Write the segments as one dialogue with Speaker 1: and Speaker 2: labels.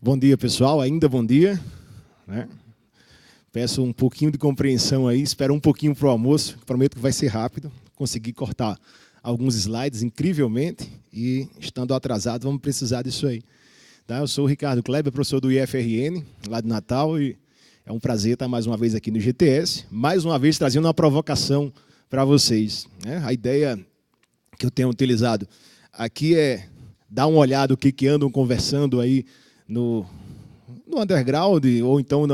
Speaker 1: Bom dia, pessoal. Ainda bom dia, né? Peço um pouquinho de compreensão aí, espero um pouquinho para o almoço. Prometo que vai ser rápido. Consegui cortar alguns slides, incrivelmente, e estando atrasado, vamos precisar disso aí. Tá? Eu sou o Ricardo Kleber, professor do IFRN, lá de Natal, e é um prazer estar mais uma vez aqui no GTS, mais uma vez trazendo uma provocação para vocês, né? A ideia que eu tenho utilizado aqui é dar uma olhada o que andam conversando aí no underground, ou então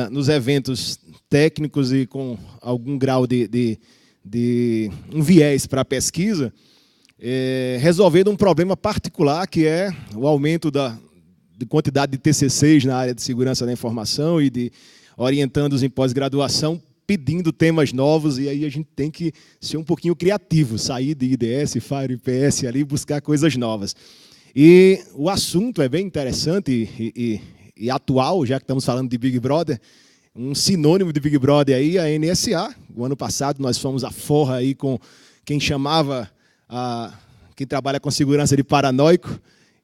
Speaker 1: nos eventos técnicos e com algum grau de um viés para a pesquisa, resolvendo um problema particular, que é o aumento de quantidade de TCCs na área de segurança da informação e orientandos em pós-graduação, pedindo temas novos, e aí a gente tem que ser um pouquinho criativo, sair de IDS, FAIR, IPS ali, buscar coisas novas. E o assunto é bem interessante e atual, já que estamos falando de Big Brother. Um sinônimo de Big Brother aí, a NSA. O ano passado nós fomos à forra aí com quem chamava, quem trabalha com segurança, de paranoico,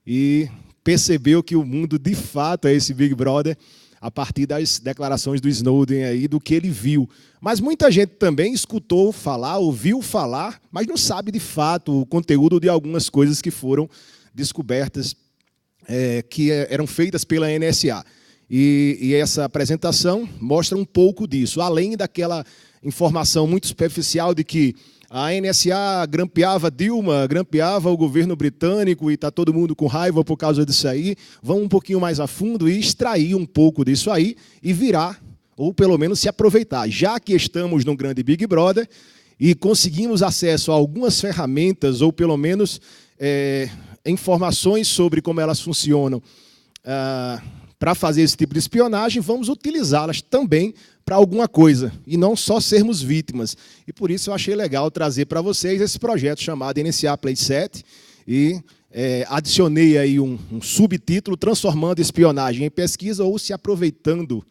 Speaker 1: e percebeu que o mundo de fato é esse Big Brother, a partir das declarações do Snowden aí, do que ele viu. Mas muita gente também escutou falar, ouviu falar, mas não sabe de fato o conteúdo de algumas coisas que foram descobertas, que eram feitas pela NSA. E essa apresentação mostra um pouco disso, além daquela informação muito superficial de que a NSA grampeava Dilma, grampeava o governo britânico e está todo mundo com raiva por causa disso aí. Vamos um pouquinho mais a fundo e extrair um pouco disso aí e virar, ou pelo menos se aproveitar. Já que estamos num grande Big Brother e conseguimos acesso a algumas ferramentas, ou pelo menos informações sobre como elas funcionam para fazer esse tipo de espionagem, vamos utilizá-las também para alguma coisa, e não só sermos vítimas. E por isso eu achei legal trazer para vocês esse projeto chamado NSA Playset, e adicionei aí um subtítulo, transformando espionagem em pesquisa, ou se aproveitando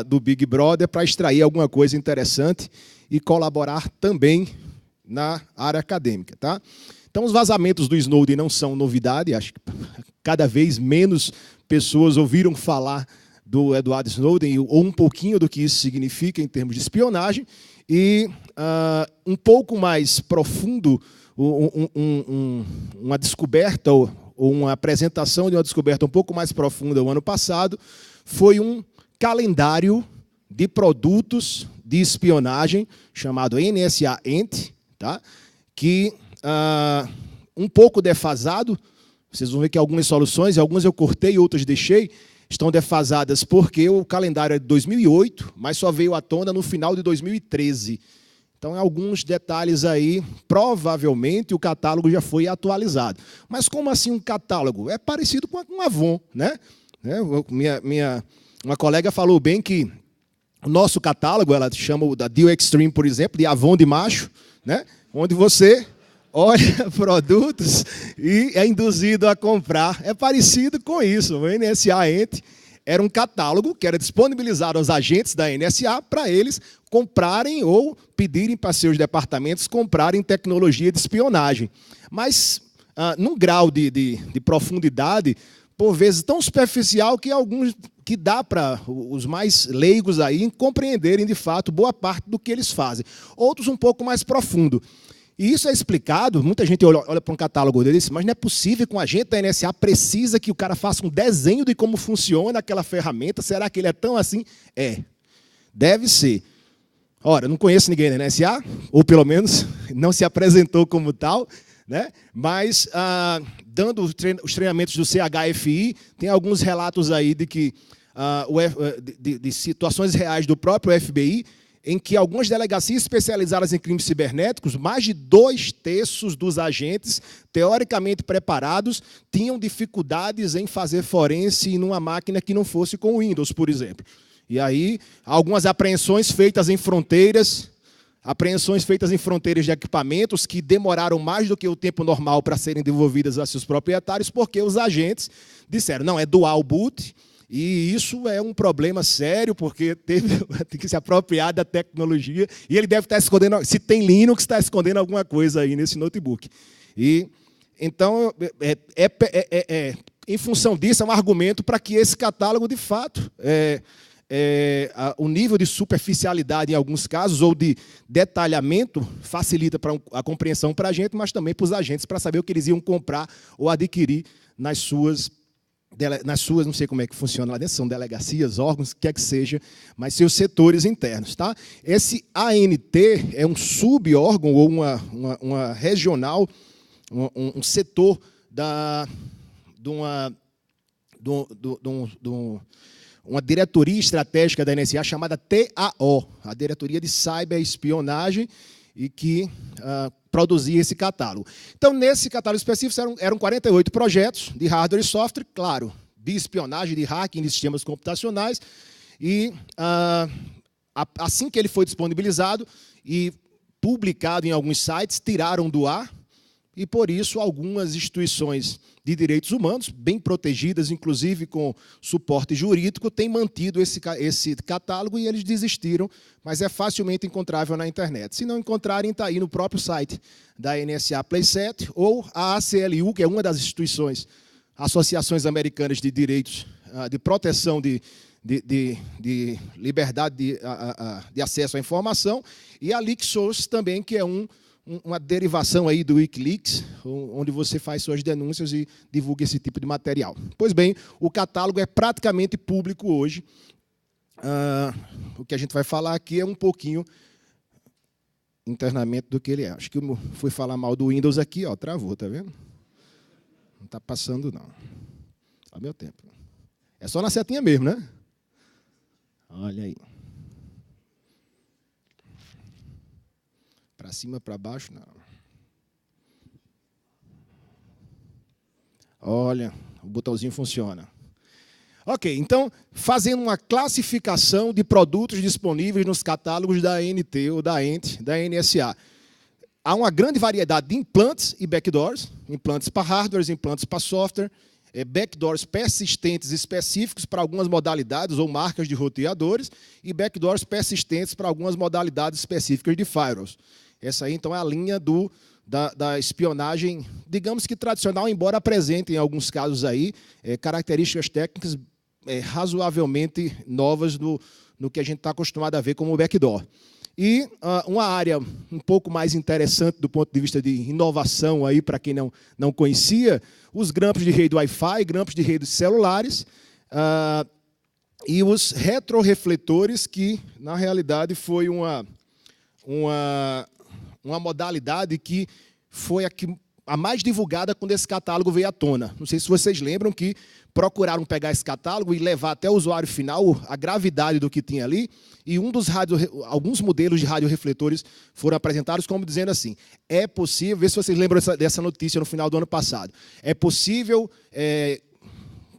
Speaker 1: do Big Brother para extrair alguma coisa interessante e colaborar também na área acadêmica. Tá? Então, os vazamentos do Snowden não são novidade, acho que cada vez menos pessoas ouviram falar do Edward Snowden, ou um pouquinho do que isso significa em termos de espionagem, e um pouco mais profundo, uma descoberta, ou uma apresentação de uma descoberta um pouco mais profunda o ano passado, foi um calendário de produtos de espionagem, chamado NSA-ENT, tá? Que um pouco defasado. Vocês vão ver que algumas soluções, algumas eu cortei, outras deixei, estão defasadas porque o calendário é de 2008, mas só veio à tona no final de 2013. Então, em alguns detalhes aí, provavelmente o catálogo já foi atualizado. Mas como assim um catálogo? É parecido com um Avon, né? Uma colega falou bem que o nosso catálogo, ela chama o da Deal Extreme, por exemplo, de Avon de macho, né? Onde você olha produtos e é induzido a comprar. É parecido com isso. O NSA-ENT era um catálogo que era disponibilizado aos agentes da NSA para eles comprarem ou pedirem para seus departamentos comprarem tecnologia de espionagem. Mas num grau de profundidade, por vezes tão superficial, que dá para os mais leigos aí compreenderem de fato boa parte do que eles fazem. Outros um pouco mais profundo. E isso é explicado, muita gente olha para um catálogo deles, mas não é possível que um agente da NSA precisa que o cara faça um desenho de como funciona aquela ferramenta. Será que ele é tão assim? Deve ser. Ora, não conheço ninguém da NSA, ou pelo menos não se apresentou como tal, né? Mas, dando os treinamentos do CHFI, tem alguns relatos aí de que de situações reais do próprio FBI, em que algumas delegacias especializadas em crimes cibernéticos, mais de 2/3 dos agentes, teoricamente preparados, tinham dificuldades em fazer forense numa máquina que não fosse com Windows, por exemplo. E aí, algumas apreensões feitas em fronteiras de equipamentos que demoraram mais do que o tempo normal para serem devolvidas a seus proprietários, porque os agentes disseram, não, é dual boot. E isso é um problema sério, porque tem que se apropriar da tecnologia, e ele deve estar escondendo, se tem Linux, está escondendo alguma coisa aí nesse notebook. E, então, em função disso, é um argumento para que esse catálogo, de fato, o nível de superficialidade, em alguns casos, ou de detalhamento, facilita a compreensão para a gente, mas também para os agentes, para saber o que eles iam comprar ou adquirir nas suas, não sei como é que funciona lá dentro, são delegacias, órgãos, o que quer que seja, mas seus setores internos. Tá? Esse ANT é um sub-órgão ou uma regional, um setor de uma diretoria estratégica da NSA chamada TAO, a Diretoria de Cyberespionagem, e que produzia esse catálogo. Então, nesse catálogo específico, eram 48 projetos de hardware e software, claro, de espionagem, de hacking de sistemas computacionais, e assim que ele foi disponibilizado e publicado em alguns sites, tiraram do ar, e, por isso, algumas instituições de direitos humanos, bem protegidas, inclusive com suporte jurídico, têm mantido esse catálogo e eles desistiram, mas é facilmente encontrável na internet. Se não encontrarem, está aí no próprio site da NSA Playset ou a ACLU, que é uma das instituições, associações americanas de direitos, de proteção de liberdade de acesso à informação, e a LeakSource também, que é uma derivação aí do Wikileaks, onde você faz suas denúncias e divulga esse tipo de material. Pois bem, o catálogo é praticamente público hoje. O que a gente vai falar aqui é um pouquinho internamente do que ele é. Acho que eu fui falar mal do Windows aqui, ó, travou, tá vendo? Não está passando, não. Ao meu tempo. É só na setinha mesmo, né? Olha aí. Para cima, para baixo, não. Olha, o botãozinho funciona. Ok, então, fazendo uma classificação de produtos disponíveis nos catálogos da ANT ou da ENT, da NSA. Há uma grande variedade de implantes e backdoors, implantes para hardware, implantes para software, backdoors persistentes específicos para algumas modalidades ou marcas de roteadores e backdoors persistentes para algumas modalidades específicas de firewalls. Essa aí, então, é a linha da espionagem, digamos que tradicional, embora apresente, em alguns casos, aí, características técnicas razoavelmente novas no que a gente está acostumado a ver como backdoor. E uma área um pouco mais interessante do ponto de vista de inovação, aí para quem não conhecia, os grampos de rede Wi-Fi, grampos de redes celulares, e os retrorefletores, que, na realidade, foi uma modalidade que foi a mais divulgada quando esse catálogo veio à tona. Não sei se vocês lembram que procuraram pegar esse catálogo e levar até o usuário final a gravidade do que tinha ali, e alguns modelos de radiorefletores foram apresentados como dizendo assim, é possível, vê se vocês lembram dessa notícia no final do ano passado, é possível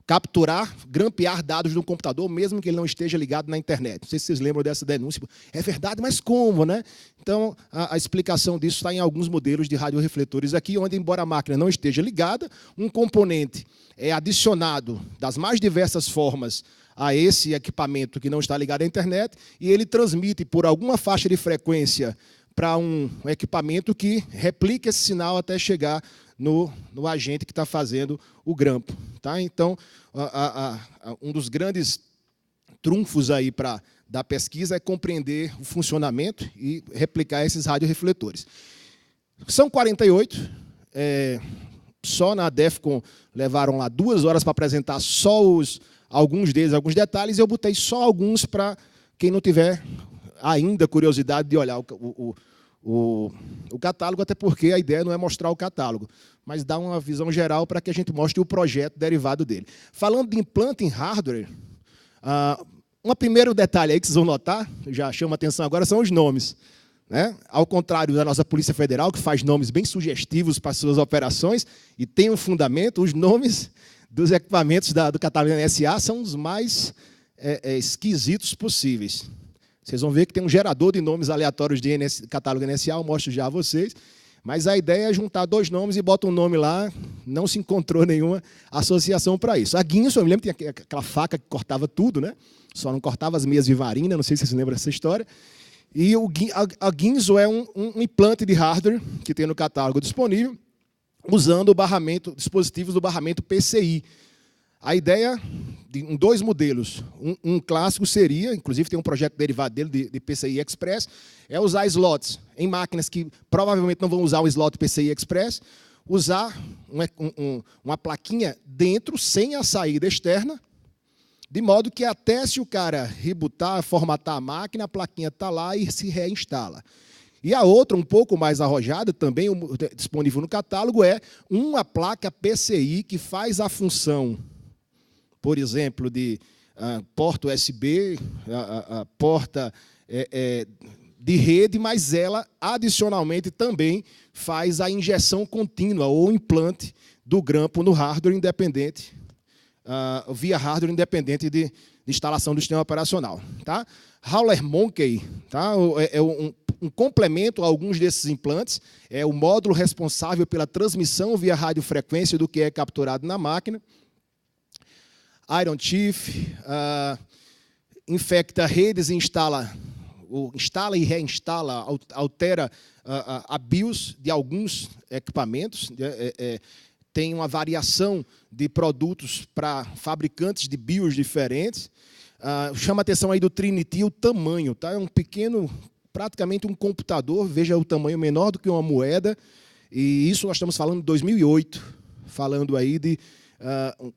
Speaker 1: capturar, grampear dados de um computador, mesmo que ele não esteja ligado na internet. Não sei se vocês lembram dessa denúncia. É verdade, mas como, né? Então, a explicação disso está em alguns modelos de radiorefletores aqui, onde, embora a máquina não esteja ligada, um componente é adicionado das mais diversas formas a esse equipamento que não está ligado à internet, e ele transmite por alguma faixa de frequência para um equipamento que replica esse sinal até chegar no agente que está fazendo o grampo. Tá? Então, um dos grandes trunfos aí da pesquisa é compreender o funcionamento e replicar esses radiorefletores. São 48, só na DEFCON levaram lá 2 horas para apresentar só alguns deles, alguns detalhes, e eu botei só alguns para quem não tiver ainda curiosidade de olhar o catálogo, até porque a ideia não é mostrar o catálogo, mas dar uma visão geral para que a gente mostre o projeto derivado dele. Falando de implante em hardware, um primeiro detalhe aí que vocês vão notar, já chama atenção agora, são os nomes. Né? Ao contrário da nossa Polícia Federal, que faz nomes bem sugestivos para suas operações e tem um fundamento, os nomes dos equipamentos do catálogo da NSA são os mais esquisitos possíveis. Vocês vão ver que tem um gerador de nomes aleatórios de catálogo NSA, eu mostro já a vocês. Mas a ideia é juntar 2 nomes e bota um nome lá, não se encontrou nenhuma associação para isso. A Guinso, eu me lembro que tinha aquela faca que cortava tudo, né? Só não cortava as meias vivarina, não sei se vocês lembram dessa história. E a Guinso é um implante de hardware que tem no catálogo disponível, usando dispositivos do barramento PCI. A ideia, em dois modelos, um clássico seria, inclusive tem um projeto derivado dele, de PCI Express, é usar slots em máquinas que provavelmente não vão usar o slot PCI Express, usar uma plaquinha dentro, sem a saída externa, de modo que até se o cara rebootar, formatar a máquina, a plaquinha está lá e se reinstala. E a outra, um pouco mais arrojada, também disponível no catálogo, é uma placa PCI que faz a função, por exemplo, de porta USB, a porta de rede, mas ela, adicionalmente, também faz a injeção contínua ou implante do grampo no hardware independente, via hardware independente de instalação do sistema operacional. Tá? Howler Monkey, tá? É um complemento a alguns desses implantes, é o módulo responsável pela transmissão via radiofrequência do que é capturado na máquina. Iron Chief infecta redes e instala e reinstala, altera a BIOS de alguns equipamentos, tem uma variação de produtos para fabricantes de BIOS diferentes. Chama a atenção aí do Trinity o tamanho, tá? É um pequeno, praticamente um computador, veja o tamanho menor do que uma moeda, e isso nós estamos falando de 2008, falando aí de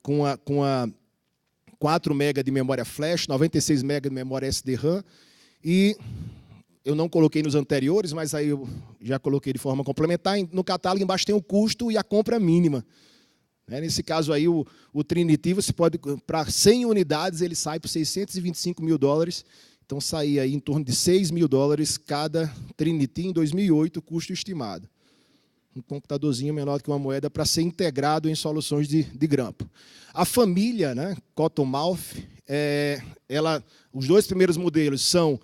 Speaker 1: com a 4 MB de memória flash, 96 MB de memória SD-RAM, e eu não coloquei nos anteriores, mas aí eu já coloquei de forma complementar. No catálogo embaixo tem o custo e a compra mínima. Nesse caso aí, o Trinity, você pode, para 100 unidades, ele sai por $625 mil. Então, sai aí em torno de $6 mil cada Trinity em 2008, custo estimado. Um computadorzinho menor do que uma moeda para ser integrado em soluções de grampo. A família, né, Cottonmouth, os dois primeiros modelos são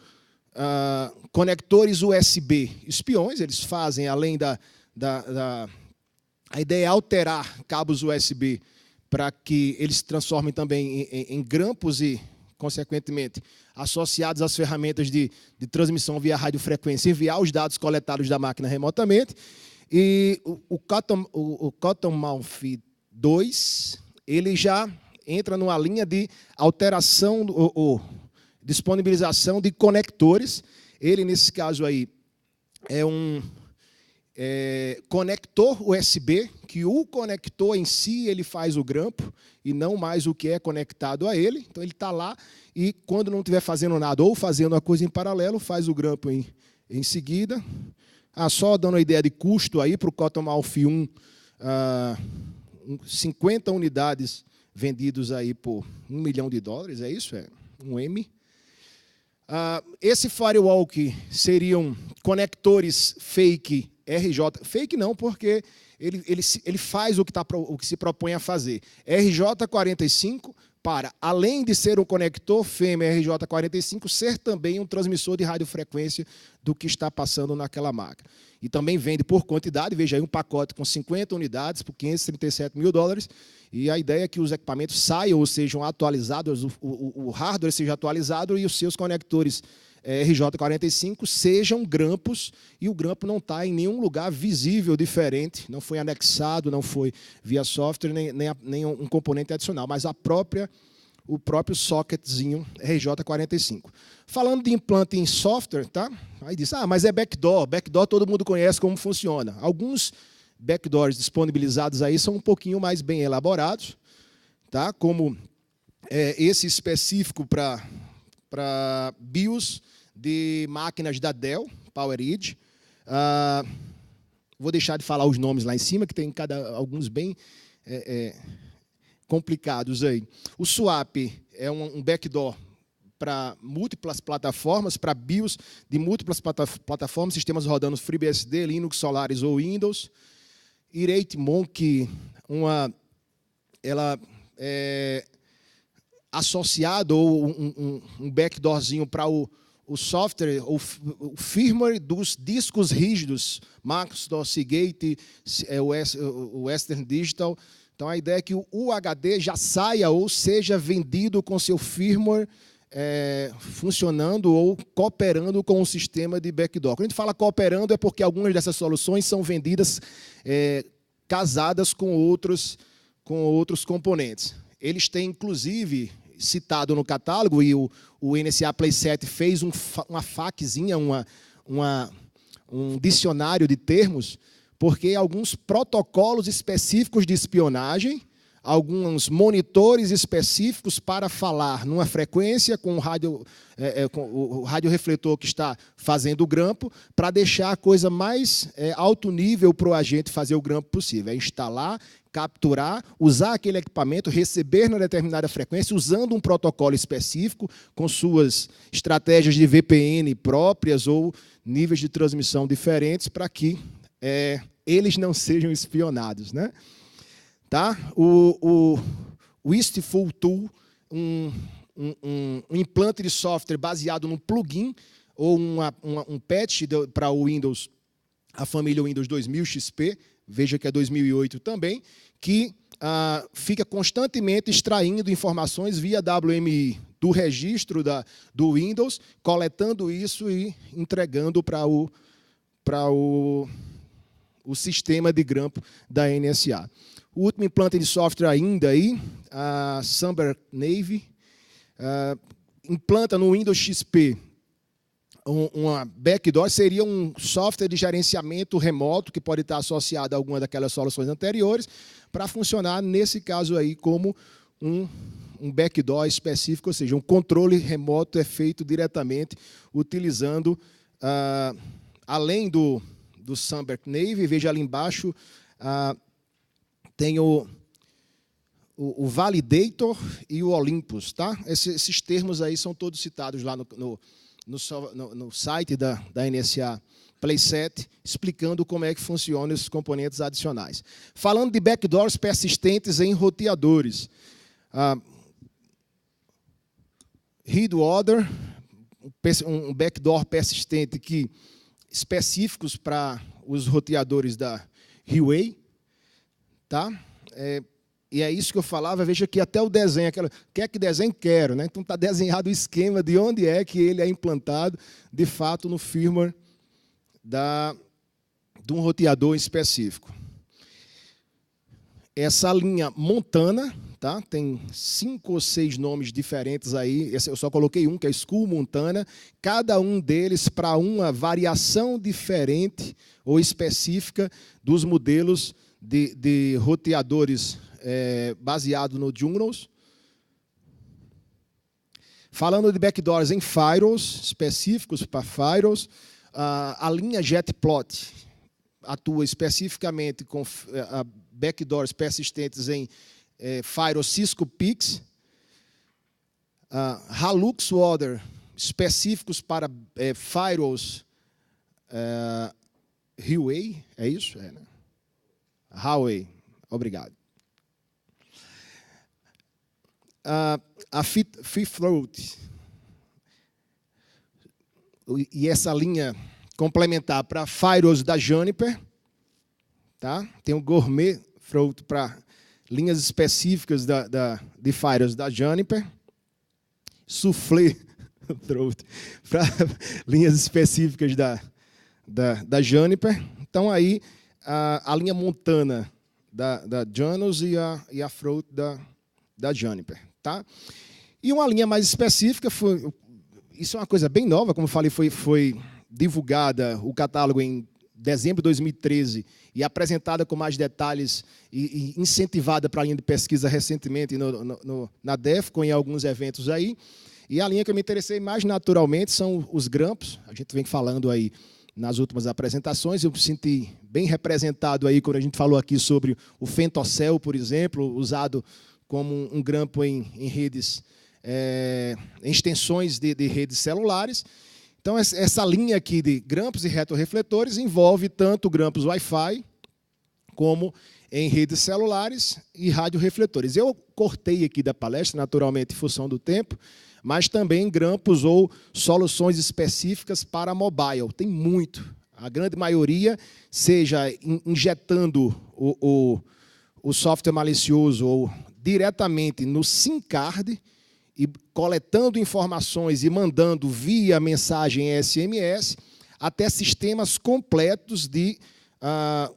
Speaker 1: conectores USB espiões. Eles fazem, além a ideia é alterar cabos USB para que eles se transformem também em grampos e, consequentemente, associados às ferramentas de transmissão via radiofrequência, enviar os dados coletados da máquina remotamente. E o Cottonmouth 2, ele já entra numa linha de alteração ou disponibilização de conectores. Ele, nesse caso aí, é um conector USB, que o conector em si ele faz o grampo e não mais o que é conectado a ele. Então, ele está lá e, quando não estiver fazendo nada ou fazendo uma coisa em paralelo, faz o grampo em seguida. Só dando uma ideia de custo aí para o Cottonmouth 1, 50 unidades vendidos aí por $1 milhão, é isso? É um M. Esse firewall que seriam conectores fake RJ, fake não, porque ele faz o que se propõe a fazer. RJ45 para, além de ser um conector FEM RJ45, ser também um transmissor de radiofrequência do que está passando naquela máquina. E também vende por quantidade, veja aí um pacote com 50 unidades por $537 mil, e a ideia é que os equipamentos saiam ou sejam atualizados, o hardware seja atualizado e os seus conectores RJ45 sejam grampos, e o grampo não está em nenhum lugar visível diferente, não foi anexado, não foi via software, nem um componente adicional, mas o próprio socketzinho RJ45. Falando de implante em software, tá? Aí diz, mas é backdoor. Backdoor todo mundo conhece como funciona. Alguns backdoors disponibilizados aí são um pouquinho mais bem elaborados, tá? Como esse específico para BIOS de máquinas da Dell, PowerEdge. Vou deixar de falar os nomes lá em cima, que tem alguns bem complicados aí. O swap é um backdoor para múltiplas plataformas, para BIOS de múltiplas plataformas, sistemas rodando FreeBSD, Linux, Solaris ou Windows. Irate Monkey, ela é associado ou um backdoorzinho para o software, o firmware dos discos rígidos, Maxtor, Seagate, o Western Digital. Então, a ideia é que o HD já saia ou seja vendido com seu firmware funcionando ou cooperando com o sistema de backdoor. Quando a gente fala cooperando, é porque algumas dessas soluções são vendidas casadas com outros componentes. eles têm, inclusive, citado no catálogo, e o NSA Playset fez uma FAQzinha, um dicionário de termos, porque alguns protocolos específicos de espionagem, alguns monitores específicos para falar numa frequência com o radiorefletor que está fazendo o grampo, para deixar a coisa mais alto nível para o agente fazer o grampo possível. É instalar, capturar, usar aquele equipamento, receber na determinada frequência, usando um protocolo específico, com suas estratégias de VPN próprias ou níveis de transmissão diferentes, para que eles não sejam espionados, né? Tá? O Wistful Tool, um implante de software baseado num plugin ou um patch para o Windows, a família Windows 2000 XP, veja que é 2008 também, que fica constantemente extraindo informações via WMI do registro do Windows, coletando isso e entregando para o sistema de grampo da NSA. O último implante de software ainda aí, a Sunbird Navy, implanta no Windows XP uma backdoor, seria um software de gerenciamento remoto que pode estar associado a alguma daquelas soluções anteriores, para funcionar, nesse caso aí, como um backdoor específico, ou seja, um controle remoto é feito diretamente utilizando, além do Sunbird Navy, veja ali embaixo, tem o Validator e o Olympus, tá? Esses termos aí são todos citados lá no site da NSA Playset, explicando como é que funcionam esses componentes adicionais. Falando de backdoors persistentes em roteadores. Read-Order, um backdoor persistente específicos para os roteadores da Huawei. Tá? E é isso que eu falava, veja que até o desenho, quer que desenhe? Quero, né? Então está desenhado o esquema de onde é que ele é implantado, de fato, no firmware de um roteador específico. Essa linha Montana, tá? Tem 5 ou 6 nomes diferentes aí, eu só coloquei um, que é School Montana, cada um deles para uma variação diferente ou específica dos modelos de roteadores baseado no Junos. Falando de backdoors em firewalls, específicos para firewalls, a linha JetPlot atua especificamente com backdoors persistentes em firewalls Cisco Pix, Halux Order, específicos para firewalls Huawei, é isso? Né? Huawei, obrigado. A Fifth Throat, e essa linha complementar para firewalls da Juniper, tá? Tem o Gourmet Throat para linhas específicas de firewalls da Juniper, Soufflé Throat para linhas específicas da Juniper. Então, aí, a linha Montana da Junos e a Throat da Juniper. Tá? E uma linha mais específica, isso é uma coisa bem nova, como eu falei, foi divulgada o catálogo em dezembro de 2013 e apresentada com mais detalhes e incentivada para a linha de pesquisa recentemente na DEFCON, em alguns eventos aí. E a linha que eu me interessei mais naturalmente são os grampos. A gente vem falando aí nas últimas apresentações, eu me senti bem representado aí quando a gente falou aqui sobre o Fentocell, por exemplo, usado como um grampo em redes, em extensões de redes celulares. Então, essa linha aqui de grampos e retorrefletores envolve tanto grampos Wi-Fi, como em redes celulares e radiorefletores. Eu cortei aqui da palestra, naturalmente, em função do tempo, mas também grampos ou soluções específicas para mobile. Tem muito. A grande maioria, seja injetando o software malicioso ou diretamente no SIM card e coletando informações e mandando via mensagem SMS, até sistemas completos de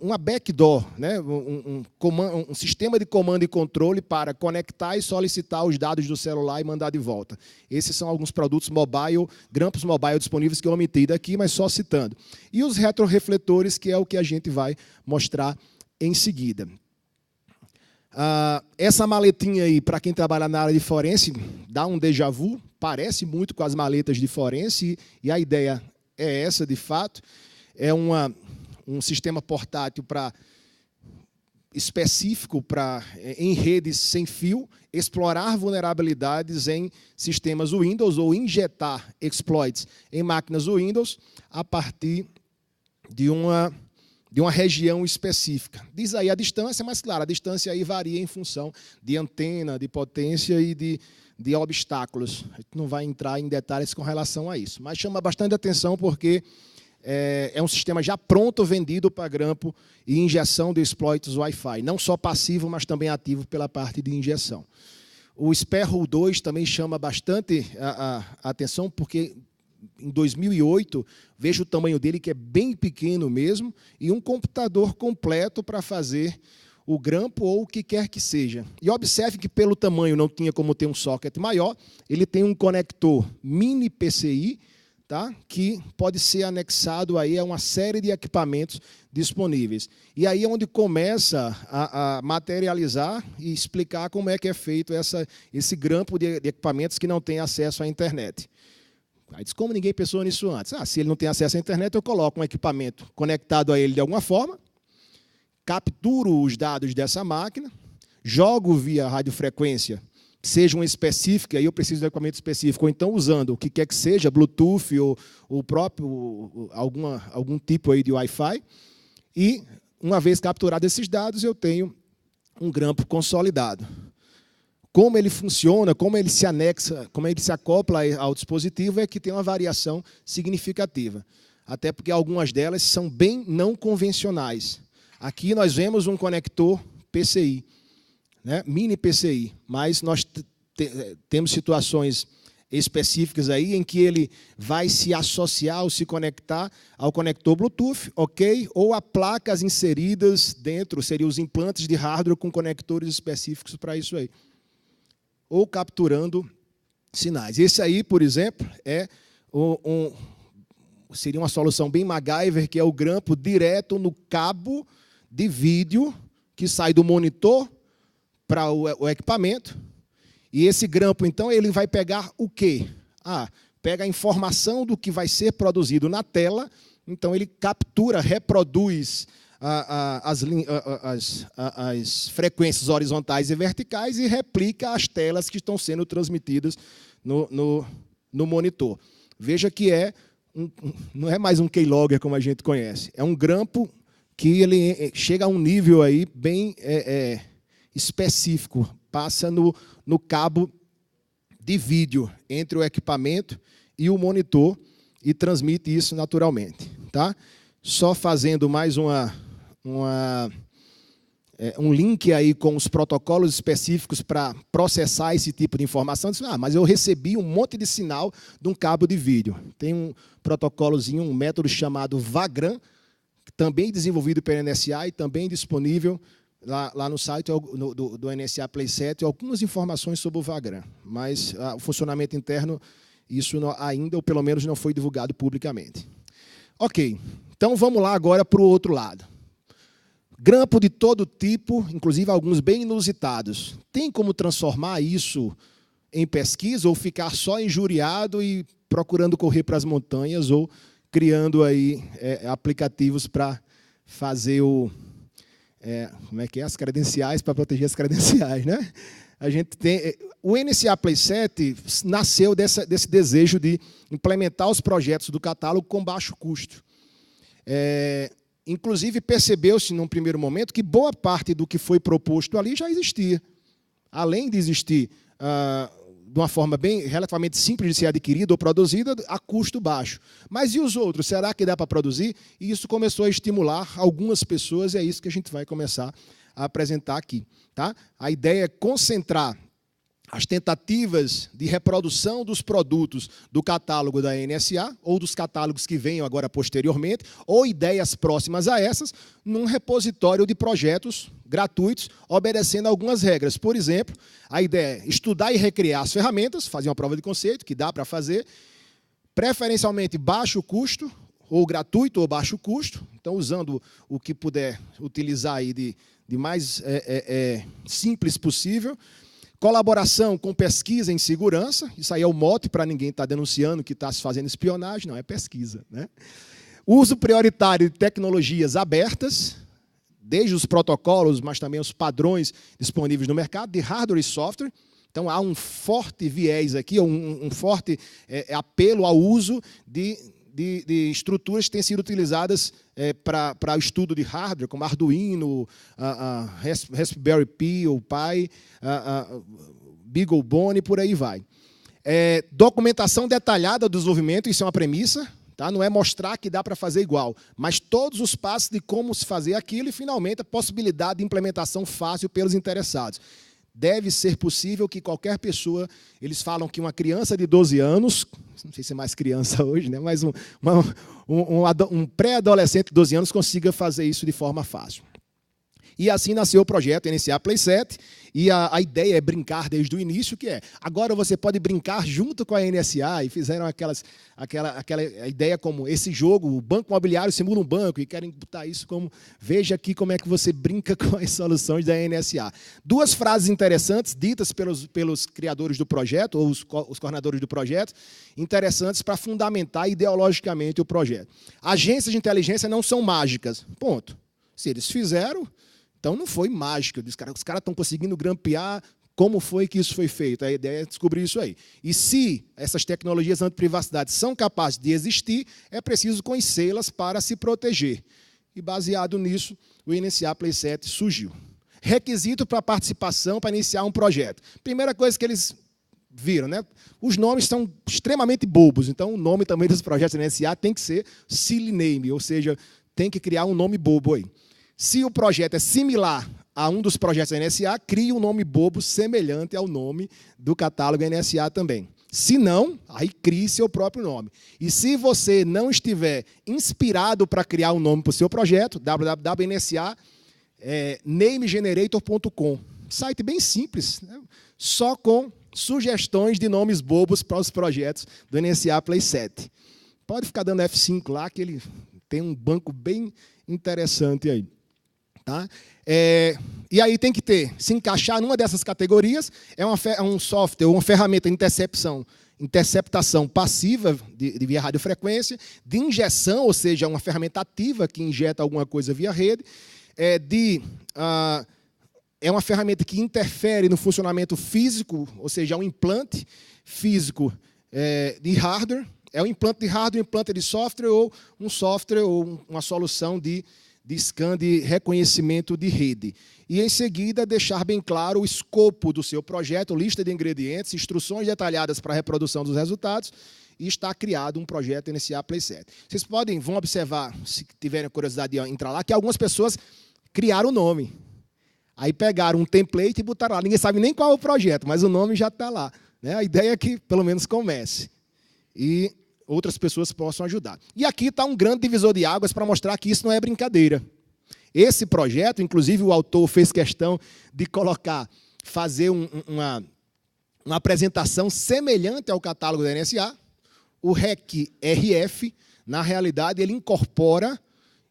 Speaker 1: uma backdoor, né? Um sistema de comando e controle para conectar e solicitar os dados do celular e mandar de volta. Esses são alguns produtos mobile, grampos mobile disponíveis que eu omiti daqui, mas só citando. E os retrorefletores, que é o que a gente vai mostrar em seguida. Essa maletinha aí, para quem trabalha na área de forense, dá um déjà vu, parece muito com as maletas de forense, e a ideia é essa, de fato. É um sistema portátil específico em redes sem fio, explorar vulnerabilidades em sistemas Windows ou injetar exploits em máquinas Windows a partir de uma região específica. Diz aí a distância, mas, claro, a distância aí varia em função de antena, de potência e de obstáculos. A gente não vai entrar em detalhes com relação a isso, mas chama bastante atenção porque é um sistema já pronto, vendido para grampo e injeção de exploits Wi-Fi, não só passivo, mas também ativo pela parte de injeção. O Sparrow 2 também chama bastante a atenção, porque em 2008, vejo o tamanho dele, que é bem pequeno mesmo, e um computador completo para fazer o grampo ou o que quer que seja. E observe que, pelo tamanho, não tinha como ter um socket maior, ele tem um conector mini PCI, tá? Que pode ser anexado aí a uma série de equipamentos disponíveis. E aí é onde começa a materializar e explicar como é que é feito esse grampo de equipamentos que não tem acesso à internet. Aí diz, como ninguém pensou nisso antes? Se ele não tem acesso à internet, eu coloco um equipamento conectado a ele de alguma forma, capturo os dados dessa máquina, jogo via radiofrequência, seja uma específica, e eu preciso de um equipamento específico, ou então usando o que quer que seja, Bluetooth ou o próprio, algum tipo aí de Wi-Fi, e, uma vez capturados esses dados, eu tenho um grampo consolidado. Como ele funciona, como ele se anexa, como ele se acopla ao dispositivo, é que tem uma variação significativa. Até porque algumas delas são bem não convencionais. Aqui nós vemos um conector PCI, né, mini PCI, mas nós temos situações específicas aí em que ele vai se associar ou se conectar ao conector Bluetooth, ok? Ou a placas inseridas dentro, seriam os implantes de hardware com conectores específicos para isso aí. Ou capturando sinais. Esse aí, por exemplo, seria uma solução bem MacGyver, que é o grampo direto no cabo de vídeo que sai do monitor para o equipamento. E esse grampo, então, ele vai pegar o quê? Pega a informação do que vai ser produzido na tela, então ele captura, reproduz as frequências horizontais e verticais e replica as telas que estão sendo transmitidas no monitor. Veja que não é mais um keylogger como a gente conhece, é um grampo que ele chega a um nível aí bem específico, passa no cabo de vídeo entre o equipamento e o monitor e transmite isso naturalmente. Tá? Só fazendo mais um link aí com os protocolos específicos para processar esse tipo de informação. Mas eu recebi um monte de sinal de um cabo de vídeo. Tem um protocolozinho, um método chamado Vagrant, também desenvolvido pela NSA e também disponível lá no site do NSA Playset, algumas informações sobre o Vagrant, mas o funcionamento interno, isso ainda, ou pelo menos, não foi divulgado publicamente. Ok, então vamos lá agora para o outro lado. Grampo de todo tipo, inclusive alguns bem inusitados. Tem como transformar isso em pesquisa ou ficar só injuriado e procurando correr para as montanhas ou criando aí aplicativos para fazer as credenciais, para proteger as credenciais, né? A gente tem o NSA Playset nasceu desse desejo de implementar os projetos do catálogo com baixo custo. Inclusive, percebeu-se, num primeiro momento, que boa parte do que foi proposto ali já existia. Além de existir de uma forma relativamente simples de ser adquirida ou produzida, a custo baixo. Mas e os outros? Será que dá para produzir? E isso começou a estimular algumas pessoas, e é isso que a gente vai começar a apresentar aqui. Tá? A ideia é concentrar as tentativas de reprodução dos produtos do catálogo da NSA, ou dos catálogos que venham agora posteriormente, ou ideias próximas a essas, num repositório de projetos gratuitos, obedecendo algumas regras. Por exemplo, a ideia é estudar e recriar as ferramentas, fazer uma prova de conceito, que dá para fazer, preferencialmente baixo custo, ou gratuito ou baixo custo, então usando o que puder utilizar aí de mais simples possível. Colaboração com pesquisa em segurança, isso aí é o mote para ninguém estar denunciando que está se fazendo espionagem, não, é pesquisa, né? Uso prioritário de tecnologias abertas, desde os protocolos, mas também os padrões disponíveis no mercado, de hardware e software. Então, há um forte viés aqui, um forte apelo ao uso de estruturas que têm sido utilizadas para o estudo de hardware, como Arduino, Raspberry Pi ou Pi, BeagleBone, por aí vai. Documentação detalhada do desenvolvimento, isso é uma premissa, tá? Não é mostrar que dá para fazer igual, mas todos os passos de como se fazer aquilo e, finalmente, a possibilidade de implementação fácil pelos interessados. Deve ser possível que qualquer pessoa, eles falam que uma criança de 12 anos, não sei se é mais criança hoje, né, mas um pré-adolescente de 12 anos consiga fazer isso de forma fácil. E assim nasceu o projeto NSA Playset, e a ideia é brincar desde o início, que agora você pode brincar junto com a NSA, e fizeram aquela ideia como esse jogo, o banco imobiliário simula um banco, e querem botar isso como, veja aqui como é que você brinca com as soluções da NSA. Duas frases interessantes, ditas pelos criadores do projeto, ou os coordenadores do projeto, interessantes para fundamentar ideologicamente o projeto. Agências de inteligência não são mágicas, ponto. Se eles fizeram, então não foi mágica, os caras estão conseguindo grampear como foi que isso foi feito. A ideia é descobrir isso aí. E se essas tecnologias anti-privacidade são capazes de existir, é preciso conhecê-las para se proteger. E baseado nisso, o NSA Playset surgiu. Requisito para participação para iniciar um projeto. Primeira coisa que eles viram, né? Os nomes são extremamente bobos, então o nome também dos projetos da NSA tem que ser silly name, ou seja, tem que criar um nome bobo aí. Se o projeto é similar a um dos projetos da NSA, crie um nome bobo semelhante ao nome do catálogo NSA também. Se não, aí crie seu próprio nome. E se você não estiver inspirado para criar um nome para o seu projeto, www.nsa-namegenerator.com. Site bem simples, né? Só com sugestões de nomes bobos para os projetos do NSA Playset. Pode ficar dando F5 lá, que ele tem um banco bem interessante aí. Tá? E aí tem que se encaixar numa dessas categorias, um software, uma ferramenta de interceptação passiva via radiofrequência, de injeção, ou seja, uma ferramenta ativa que injeta alguma coisa via rede, é uma ferramenta que interfere no funcionamento físico, ou seja, um implante físico de hardware, é um implante de hardware, um implante de software, ou um software, ou uma solução de scan de reconhecimento de rede. E, em seguida, deixar bem claro o escopo do seu projeto, lista de ingredientes, instruções detalhadas para a reprodução dos resultados, e está criado um projeto NSA Playset. Vocês vão observar, se tiverem curiosidade de entrar lá, que algumas pessoas criaram o nome. Aí pegaram um template e botaram lá. Ninguém sabe nem qual é o projeto, mas o nome já está lá, né? A ideia é que, pelo menos, comece. E outras pessoas possam ajudar. E aqui está um grande divisor de águas para mostrar que isso não é brincadeira. Esse projeto, inclusive, o autor fez questão de fazer uma apresentação semelhante ao catálogo da NSA. O REC-RF, na realidade, ele incorpora,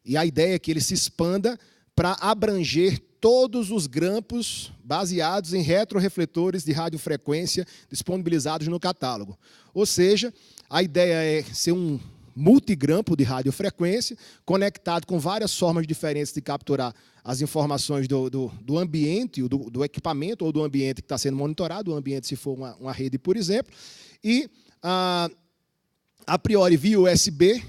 Speaker 1: e a ideia é que ele se expanda para abranger todos os grampos baseados em retrorefletores de radiofrequência disponibilizados no catálogo. Ou seja, a ideia é ser um multigrampo de radiofrequência, conectado com várias formas diferentes de capturar as informações do ambiente, do equipamento ou do ambiente que está sendo monitorado, o ambiente se for uma rede, por exemplo, e, a priori, via USB,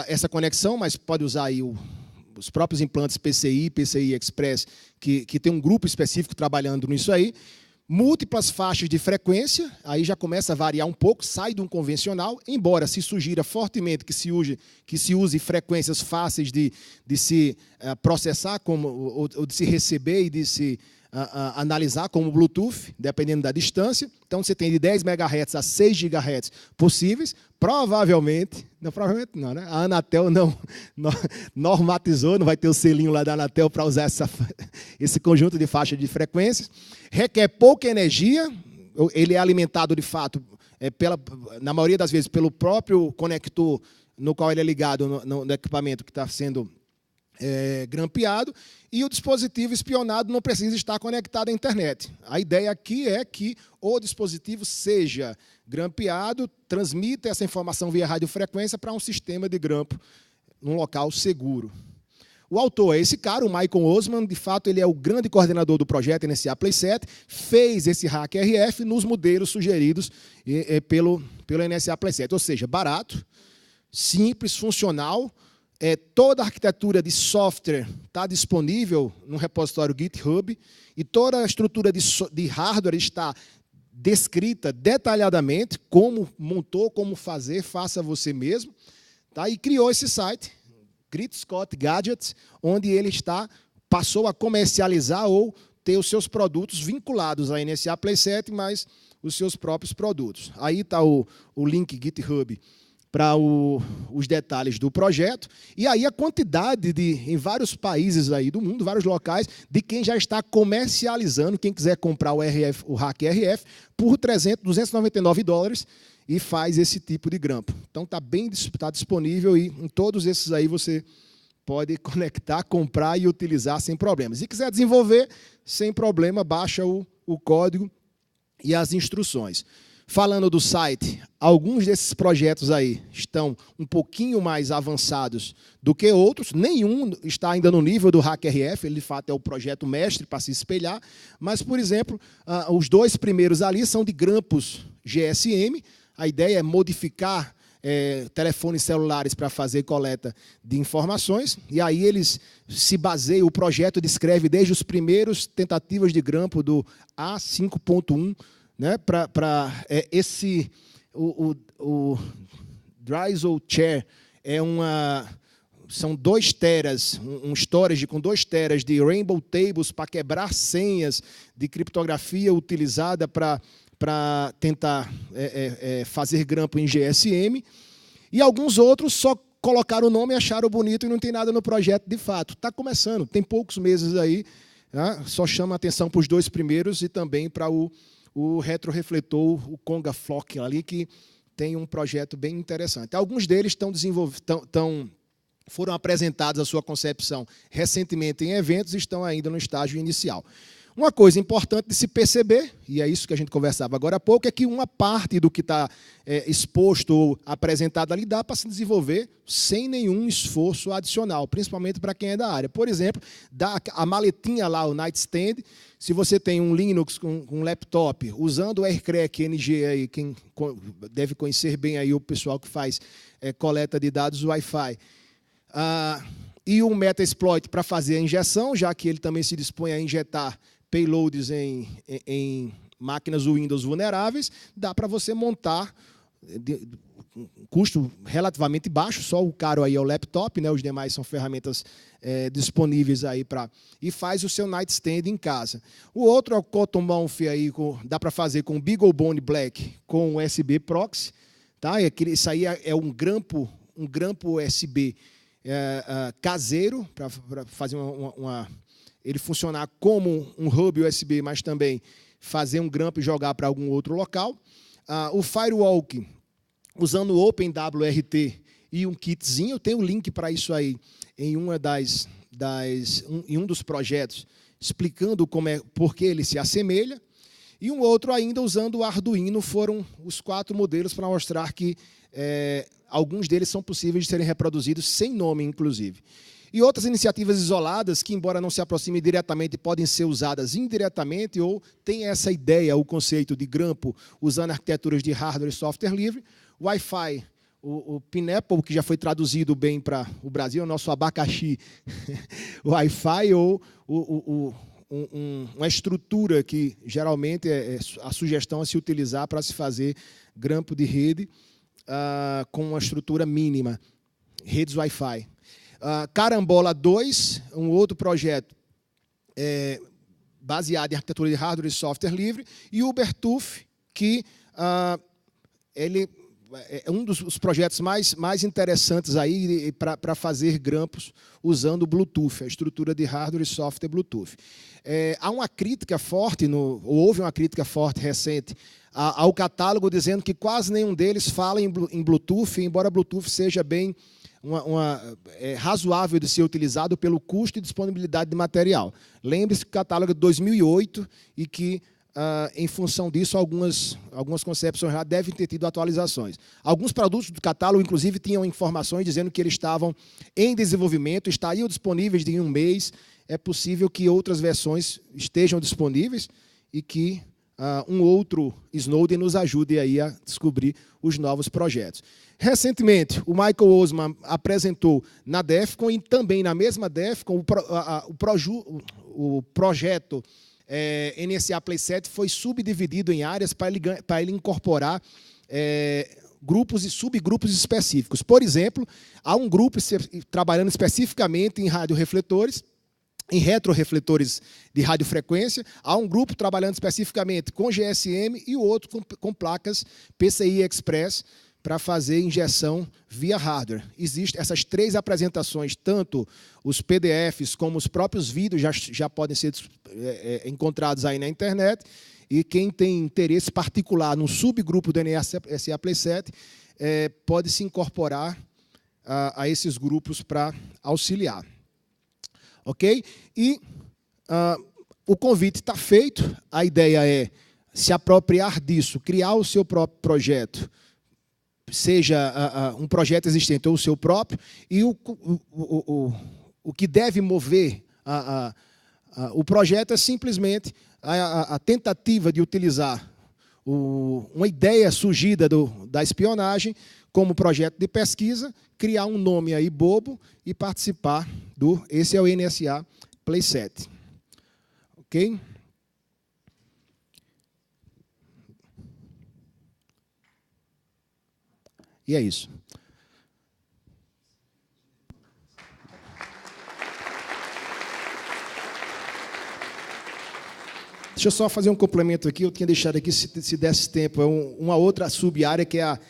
Speaker 1: essa conexão, mas pode usar aí os próprios implantes PCI Express, que tem um grupo específico trabalhando nisso aí, múltiplas faixas de frequência, aí já começa a variar um pouco, sai de um convencional, embora se sugira fortemente que se use frequências fáceis de se processar ou de se receber e de se analisar como Bluetooth, dependendo da distância. Então, você tem de 10 MHz a 6 GHz possíveis. Provavelmente não, né? A Anatel não normatizou, não vai ter o selinho lá da Anatel para usar esse conjunto de faixas de frequências. Requer pouca energia, ele é alimentado, de fato, na maioria das vezes, pelo próprio conector no qual ele é ligado no equipamento que está sendo grampeado, e o dispositivo espionado não precisa estar conectado à internet. A ideia aqui é que o dispositivo seja grampeado, transmita essa informação via radiofrequência para um sistema de grampo num local seguro. O autor é esse cara, o Michael Osman, de fato ele é o grande coordenador do projeto NSA Playset, fez esse hack RF nos modelos sugeridos pelo NSA Playset, ou seja, barato, simples, funcional. Toda a arquitetura de software está disponível no repositório GitHub e toda a estrutura de hardware está descrita detalhadamente, como montou, como fazer, faça você mesmo. Tá? E criou esse site, Grit Scott Gadgets, onde ele passou a comercializar ou ter os seus produtos vinculados à NSA Playset, mas os seus próprios produtos. Aí está o link GitHub para os detalhes do projeto, e aí a quantidade em vários países aí do mundo, vários locais, de quem já está comercializando, quem quiser comprar o hack RF, por $299 e faz esse tipo de grampo. Então está disponível e em todos esses aí você pode conectar, comprar e utilizar sem problemas. Se quiser desenvolver, sem problema, baixa o código e as instruções. Falando do site, alguns desses projetos aí estão um pouquinho mais avançados do que outros. Nenhum está ainda no nível do Hack RF, ele de fato é o projeto mestre para se espelhar. Mas, por exemplo, os dois primeiros ali são de grampos GSM. A ideia é modificar telefones celulares para fazer coleta de informações. E aí eles se baseiam, o projeto descreve desde os primeiros tentativas de grampo do A5.1, né, o Drizzle Chair são 2 teras, um storage com 2 teras de Rainbow Tables para quebrar senhas de criptografia utilizada para tentar fazer grampo em GSM, e alguns outros só colocaram o nome e acharam bonito e não tem nada no projeto de fato. Está começando, tem poucos meses aí, né, só chama a atenção para os 2 primeiros e também para o retrorefletor, o Conga Flock ali, que tem um projeto bem interessante. Alguns deles foram apresentados a sua concepção recentemente em eventos e estão ainda no estágio inicial. Uma coisa importante de se perceber, e é isso que a gente conversava agora há pouco, é que uma parte do que está exposto ou apresentado ali dá para se desenvolver sem nenhum esforço adicional, principalmente para quem é da área. Por exemplo, a maletinha lá, o nightstand, se você tem um Linux com um laptop, usando o Aircrack NG, aí, quem deve conhecer bem aí o pessoal que faz coleta de dados Wi-Fi, e o Metasploit para fazer a injeção, já que ele também se dispõe a injetar payloads em máquinas Windows vulneráveis, dá para você montar um custo relativamente baixo, só o caro aí é o laptop, né? Os demais são ferramentas disponíveis aí e faz o seu nightstand em casa. O outro é o Cottonmouth aí, dá para fazer com BeagleBone Black com USB proxy, tá? Isso aí é um grampo USB caseiro para fazer ele funcionar como um hub USB, mas também fazer um grampo e jogar para algum outro local. O Firewalk, usando o OpenWRT e um kitzinho, tem um link para isso aí em um dos projetos, explicando por que ele se assemelha. E um outro ainda usando o Arduino, foram os 4 modelos para mostrar que alguns deles são possíveis de serem reproduzidos sem nome, inclusive. E outras iniciativas isoladas que, embora não se aproximem diretamente, podem ser usadas indiretamente ou têm essa ideia, o conceito de grampo, usando arquiteturas de hardware e software livre. Wi-Fi, o Pineapple, que já foi traduzido bem para o Brasil, o nosso abacaxi Wi-Fi, ou uma estrutura que geralmente a sugestão é se utilizar para se fazer grampo de rede com uma estrutura mínima, redes Wi-Fi. Carambola 2, um outro projeto baseada em arquitetura de hardware e software livre, e o Ubertuf, que ele é um dos projetos mais interessantes aí para fazer grampos usando o Bluetooth, a estrutura de hardware e software Bluetooth. Há uma crítica forte, houve uma crítica forte recente ao catálogo, dizendo que quase nenhum deles fala em Bluetooth, embora Bluetooth seja bem razoável de ser utilizado pelo custo e disponibilidade de material. Lembre-se que o catálogo é de 2008 e que, em função disso, algumas concepções já devem ter tido atualizações. Alguns produtos do catálogo, inclusive, tinham informações dizendo que eles estavam em desenvolvimento, estariam disponíveis em um mês. É possível que outras versões estejam disponíveis e que um outro Snowden nos ajude aí a descobrir os novos projetos. Recentemente, o Michael Osman apresentou na DEFCON, e também na mesma DEFCON, o projeto NSA Playset foi subdividido em áreas para ele incorporar grupos e subgrupos específicos. Por exemplo, há um grupo trabalhando especificamente em radiorefletores, em retrorefletores de radiofrequência, há um grupo trabalhando especificamente com GSM e o outro com placas PCI Express para fazer injeção via hardware. Existem essas 3 apresentações, tanto os PDFs como os próprios vídeos já podem ser encontrados aí na internet, e quem tem interesse particular num subgrupo do NSA Playset pode se incorporar a esses grupos para auxiliar. Ok? E o convite está feito, a ideia é se apropriar disso, criar o seu próprio projeto, seja um projeto existente ou o seu próprio, e o que deve mover o projeto é simplesmente a tentativa de utilizar uma ideia surgida da espionagem como projeto de pesquisa, criar um nome aí bobo e participar esse é o NSA Playset. Ok? E é isso. Deixa eu só fazer um complemento aqui, eu tinha deixado aqui, se desse tempo, uma outra sub-área que é a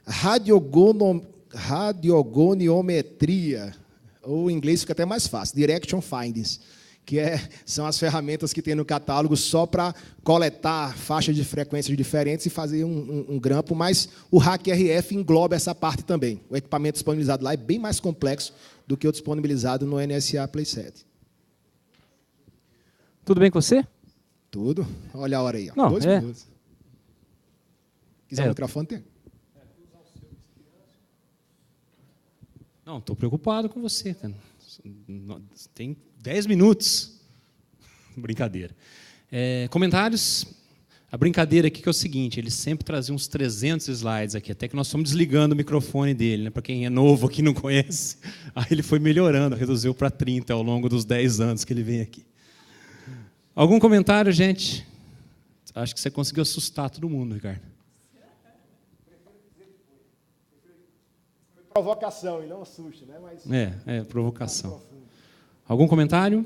Speaker 1: radiogoniometria, ou em inglês fica até mais fácil, Direction Findings, que são as ferramentas que tem no catálogo só para coletar faixas de frequências diferentes e fazer um grampo, mas o HackRF engloba essa parte também. O equipamento disponibilizado lá é bem mais complexo do que o disponibilizado no NSA Playset.
Speaker 2: Tudo bem com você?
Speaker 1: Tudo. Olha a hora aí. Ó.
Speaker 2: Não,
Speaker 1: 2 minutos. Quiser o microfone, tem.
Speaker 2: Não, estou preocupado com você, cara. Tem 10 minutos. Brincadeira. Comentários. A brincadeira aqui que é o seguinte, ele sempre trazia uns 300 slides aqui, até que nós estamos desligando o microfone dele, né? Para quem é novo aqui e não conhece. Aí ele foi melhorando, reduziu para 30 ao longo dos 10 anos que ele vem aqui. Algum comentário, gente? Acho que você conseguiu assustar todo mundo, Ricardo.
Speaker 1: Provocação e não susto, né? Mas
Speaker 2: provocação. Algum comentário?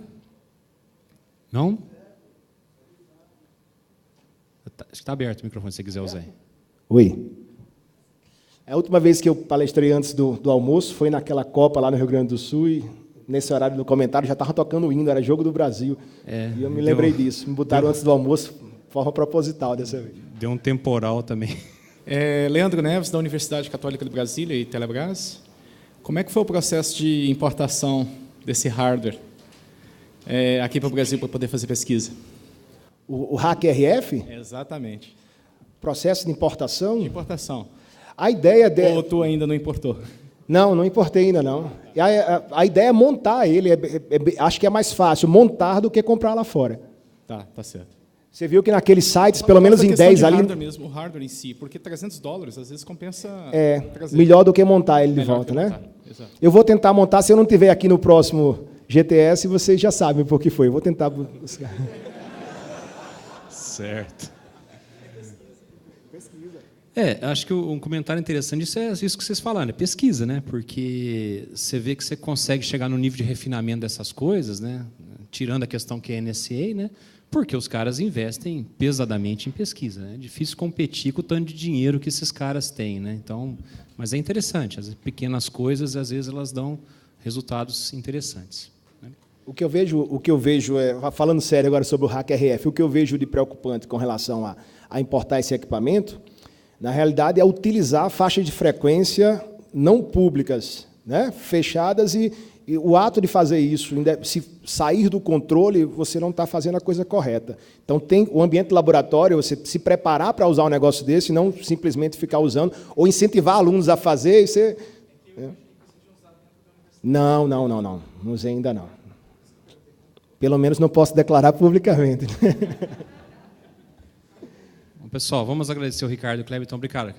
Speaker 2: Não? Acho que está aberto o microfone, se você quiser usar.
Speaker 1: Oi. A última vez que eu palestrei antes do almoço foi naquela Copa lá no Rio Grande do Sul e nesse horário do comentário já estava tocando o hino, era Jogo do Brasil. E eu me lembrei disso. Me botaram antes do almoço, de forma proposital dessa vez.
Speaker 2: Deu um temporal também.
Speaker 3: Leandro Neves, da Universidade Católica de Brasília e Telebrás. Como é que foi o processo de importação desse hardware aqui para o Brasil para poder fazer pesquisa?
Speaker 1: O HackRF?
Speaker 3: Exatamente.
Speaker 1: Processo de importação?
Speaker 3: De importação.
Speaker 1: A ideia
Speaker 3: Ou tu ainda não importou?
Speaker 1: Não importei ainda não. A ideia é montar ele, acho que é mais fácil montar do que comprar lá fora.
Speaker 3: Tá certo.
Speaker 1: Você viu que naqueles sites, pelo menos em 10 ali...
Speaker 3: O hardware em si, porque $300 às vezes compensa...
Speaker 1: melhor do que montar ele de volta, né?
Speaker 3: Exato.
Speaker 1: Eu vou tentar montar, se eu não tiver aqui no próximo GTS, vocês já sabem por que foi. Eu vou tentar buscar.
Speaker 2: Certo. Acho que um comentário interessante disso é isso que vocês falaram, é pesquisa, né? Porque você vê que você consegue chegar no nível de refinamento dessas coisas, né? Tirando a questão que é NSA, né? Porque os caras investem pesadamente em pesquisa. Né? É difícil competir com o tanto de dinheiro que esses caras têm. Né? Então, mas é interessante. As pequenas coisas, às vezes, elas dão resultados interessantes. Né?
Speaker 1: O que eu vejo falando sério agora sobre o HackRF, o que eu vejo de preocupante com relação a importar esse equipamento, na realidade, é utilizar faixas de frequência não públicas, né? Fechadas, e o ato de fazer isso, se sair do controle, você não está fazendo a coisa correta. Então, tem o ambiente de laboratório, você se preparar para usar um negócio desse, não simplesmente ficar usando, ou incentivar alunos a fazer. E você... Não. Não usei ainda não. Pelo menos não posso declarar publicamente.
Speaker 2: Bom, pessoal, vamos agradecer o Ricardo e o Cleber. Então, obrigado.